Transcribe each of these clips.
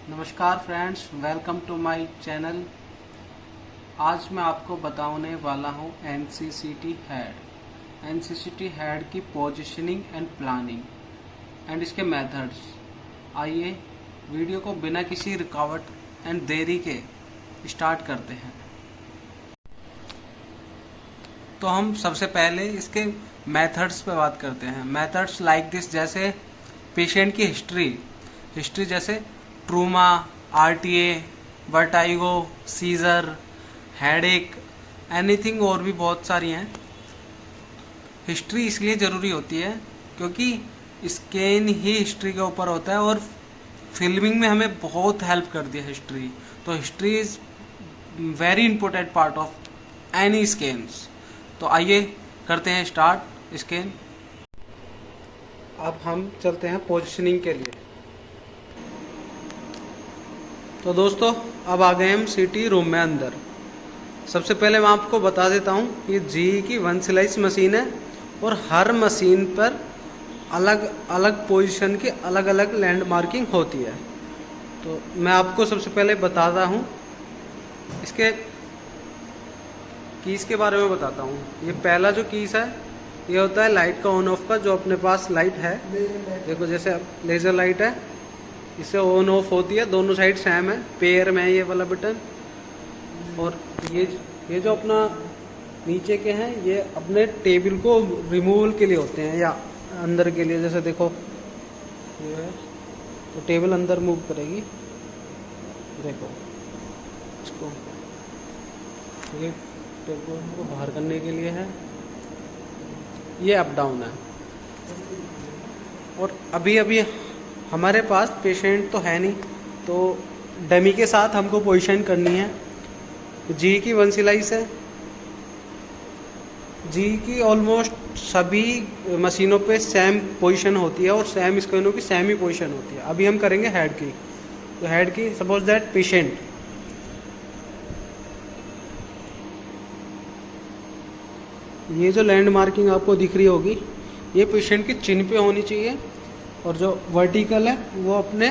नमस्कार friends, welcome to my channel. आज मैं आपको बताने वाला हूं एनसीसीटी हेड की पोजीशनिंग एंड प्लानिंग एंड इसके मेथड्स। आइए वीडियो को बिना किसी रुकावट एंड देरी के स्टार्ट करते हैं। तो हम सबसे पहले इसके मेथड्स पे बात करते हैं। मेथड्स लाइक दिस, जैसे पेशेंट की हिस्ट्री जैसे trauma, RTA, vertigo, seizure, headache, anything, और भी बहुत सारी हैं। हिस्ट्री इसलिए ज़रूरी होती है क्योंकि स्कैन ही हिस्ट्री के ऊपर होता है और फिल्मिंग में हमें बहुत हेल्प करती है हिस्ट्री। तो history is very important part of any scans. तो आइए करते हैं स्टार्ट स्कैन। अब हम चलते हैं पोजीशनिंग के लिए। तो दोस्तों, अब आ गए हम सीटी रूम में अंदर। सबसे पहले मैं आपको बता देता हूँ कि जी की 1 स्लाइस मशीन है और हर मशीन पर अलग अलग पोजीशन की अलग अलग लैंड मार्किंग होती है। तो मैं आपको सबसे पहले बताता हूँ इसके कीज़ के बारे में बताता हूँ। ये पहला जो कीज़ है ये होता है लाइट का ऑन ऑफ का। जो अपने पास लाइट है, देखो जैसे अब लेज़र लाइट है, इससे ऑन ऑफ होती है, दोनों साइड सेम है, पेयर में है ये वाला बटन। और ये जो अपना नीचे के हैं ये अपने टेबल को रिमूवल के लिए होते हैं या अंदर के लिए। जैसे देखो ये है, तो टेबल अंदर मूव करेगी, देखो इसको, ये टेबल को बाहर करने के लिए है, ये अप डाउन है। और अभी हमारे पास पेशेंट तो है नहीं, तो डमी के साथ हमको पोजीशन करनी है। जी की 1 स्लाइस है। जी की ऑलमोस्ट सभी मशीनों पे सेम पोजीशन होती है और सेम स्कैनों की सेम ही पोजीशन होती है। अभी हम करेंगे हेड की। तो हेड की, सपोज दैट पेशेंट, ये जो लैंड मार्किंग आपको दिख रही होगी ये पेशेंट की चिन पे होनी चाहिए और जो वर्टिकल है वो अपने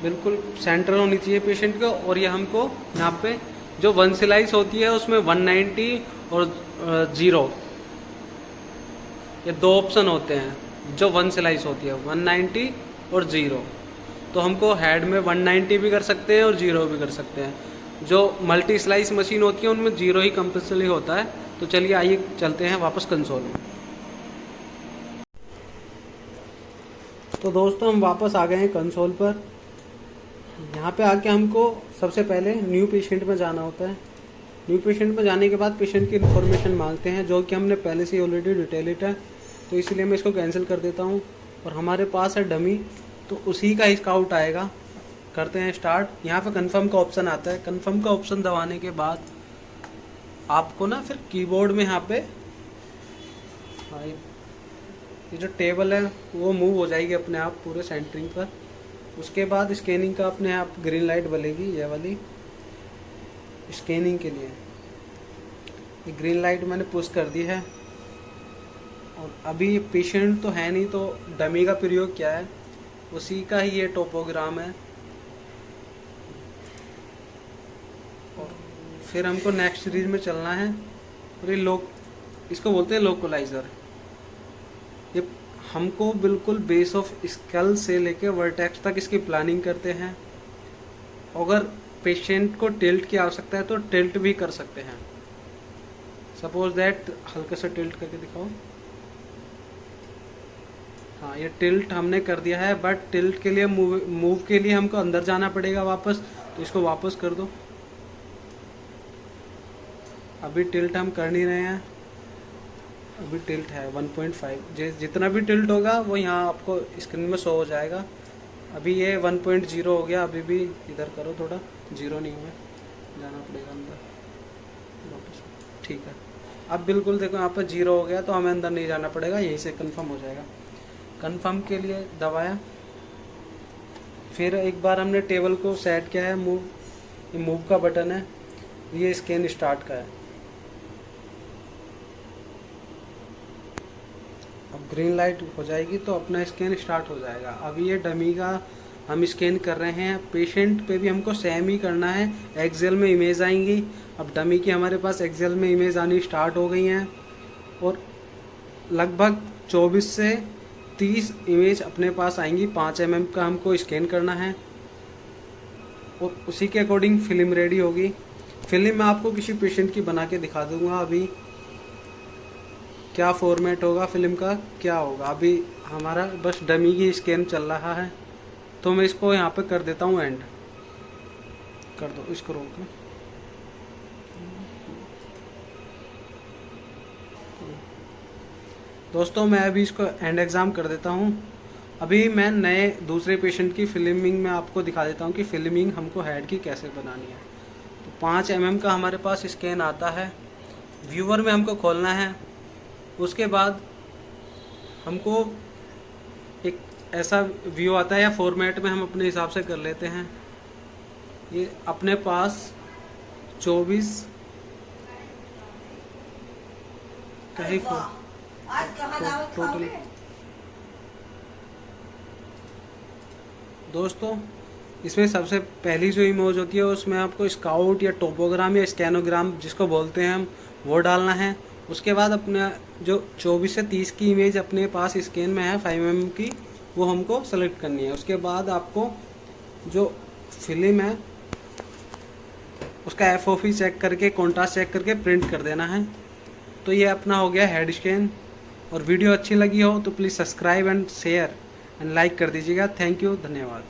बिल्कुल सेंटर होनी चाहिए पेशेंट को। और ये हमको यहाँ पे जो 1 स्लाइस होती है उसमें 190 और 0, ये दो ऑप्शन होते हैं। जो 1 स्लाइस होती है 190 और 0, तो हमको हेड में 190 भी कर सकते हैं और 0 भी कर सकते हैं। जो मल्टी स्लाइस मशीन होती है उनमें 0 ही कंपल्सरी होता है। तो चलिए आइए चलते हैं वापस कंसोल में। तो दोस्तों, हम वापस आ गए हैं कंसोल पर। यहाँ पे आके हमको सबसे पहले न्यू पेशेंट में जाना होता है। न्यू पेशेंट में जाने के बाद पेशेंट की इन्फॉर्मेशन मांगते हैं, जो कि हमने पहले से ऑलरेडी डिटेलिट है, तो इसलिए मैं इसको कैंसिल कर देता हूँ। और हमारे पास है डमी, तो उसी का स्काउट आएगा। करते हैं स्टार्ट। यहाँ पे कंफर्म का ऑप्शन आता है। कंफर्म का ऑप्शन दबाने के बाद आपको ना फिर कीबोर्ड में यहाँ पे ये जो टेबल है वो मूव हो जाएगी अपने आप पूरे सेंटरिंग पर। उसके बाद स्कैनिंग का अपने आप ग्रीन लाइट बलेगी, ये वाली स्कैनिंग के लिए। ये ग्रीन लाइट मैंने पुश कर दी है। और अभी पेशेंट तो है नहीं, तो डमी का प्रयोग क्या है उसी का ही ये टोपोग्राम है। और फिर हमको नेक्स्ट सीरीज में चलना है। और ये इसको बोलते हैं लोकलाइजर। ये हमको बिल्कुल बेस ऑफ स्कल से लेके वर्टेक्स तक इसकी प्लानिंग करते हैं। अगर पेशेंट को टिल्ट की आवश्यकता है तो टिल्ट भी कर सकते हैं। सपोज दैट, हल्का सा टिल्ट करके दिखाओ। हाँ, ये टिल्ट हमने कर दिया है, बट टिल्ट के लिए मूव के लिए हमको अंदर जाना पड़ेगा वापस। तो इसको वापस कर दो। अभी टिल्ट हम कर नहीं रहे हैं, अभी टिल्ट है 1.5। जितना भी टिल्ट होगा वो यहाँ आपको स्क्रीन में शो हो जाएगा। अभी ये 1.0 हो गया। अभी भी इधर करो थोड़ा, 0 नहीं हुआ, जाना पड़ेगा अंदर वापस। ठीक है, अब बिल्कुल देखो यहाँ पर 0 हो गया, तो हमें अंदर नहीं जाना पड़ेगा, यहीं से कंफर्म हो जाएगा। कंफर्म के लिए दबाया, फिर एक बार हमने टेबल को सेट किया है, ये मूव का बटन है, ये स्कैन स्टार्ट का है। अब ग्रीन लाइट हो जाएगी तो अपना स्कैन स्टार्ट हो जाएगा। अभी ये डमी का हम स्कैन कर रहे हैं, पेशेंट पे भी हमको सेम ही करना है। एक्सेल में इमेज आएंगी। अब डमी की हमारे पास एक्सेल में इमेज आनी स्टार्ट हो गई हैं और लगभग 24 से 30 इमेज अपने पास आएंगी। 5 mm का हमको स्कैन करना है और उसी के अकॉर्डिंग फिल्म रेडी होगी। फिल्म मैं आपको किसी पेशेंट की बना के दिखा दूंगा अभी क्या फॉर्मेट होगा, फिल्म का क्या होगा। अभी हमारा बस डमी की स्कैन चल रहा है तो मैं इसको यहाँ पे कर देता हूँ एंड कर दो, इसको रोक दो। दोस्तों मैं अभी इसको एंड एग्ज़ाम कर देता हूँ। अभी मैं नए दूसरे पेशेंट की फिल्मिंग में आपको दिखा देता हूँ कि फिल्मिंग हमको हेड की कैसे बनानी है। तो 5 mm का हमारे पास स्कैन आता है, व्यूअर में हमको खोलना है। उसके बाद हमको एक ऐसा व्यू आता है या फॉर्मेट में हम अपने हिसाब से कर लेते हैं। ये अपने पास 24 कहीं टोटल। दोस्तों इसमें सबसे पहली जो इमेज होती है उसमें आपको स्काउट या टोपोग्राम या स्कैनोग्राम जिसको बोलते हैं हम वो डालना है। उसके बाद अपने जो 24 से 30 की इमेज अपने पास स्कैन में है 5 mm की, वो हमको सेलेक्ट करनी है। उसके बाद आपको जो फिल्म है उसका FOV चेक करके, कॉन्ट्रास्ट चेक करके प्रिंट कर देना है। तो ये अपना हो गया हेड स्कैन। और वीडियो अच्छी लगी हो तो please subscribe and share and like कर दीजिएगा। थैंक यू, धन्यवाद।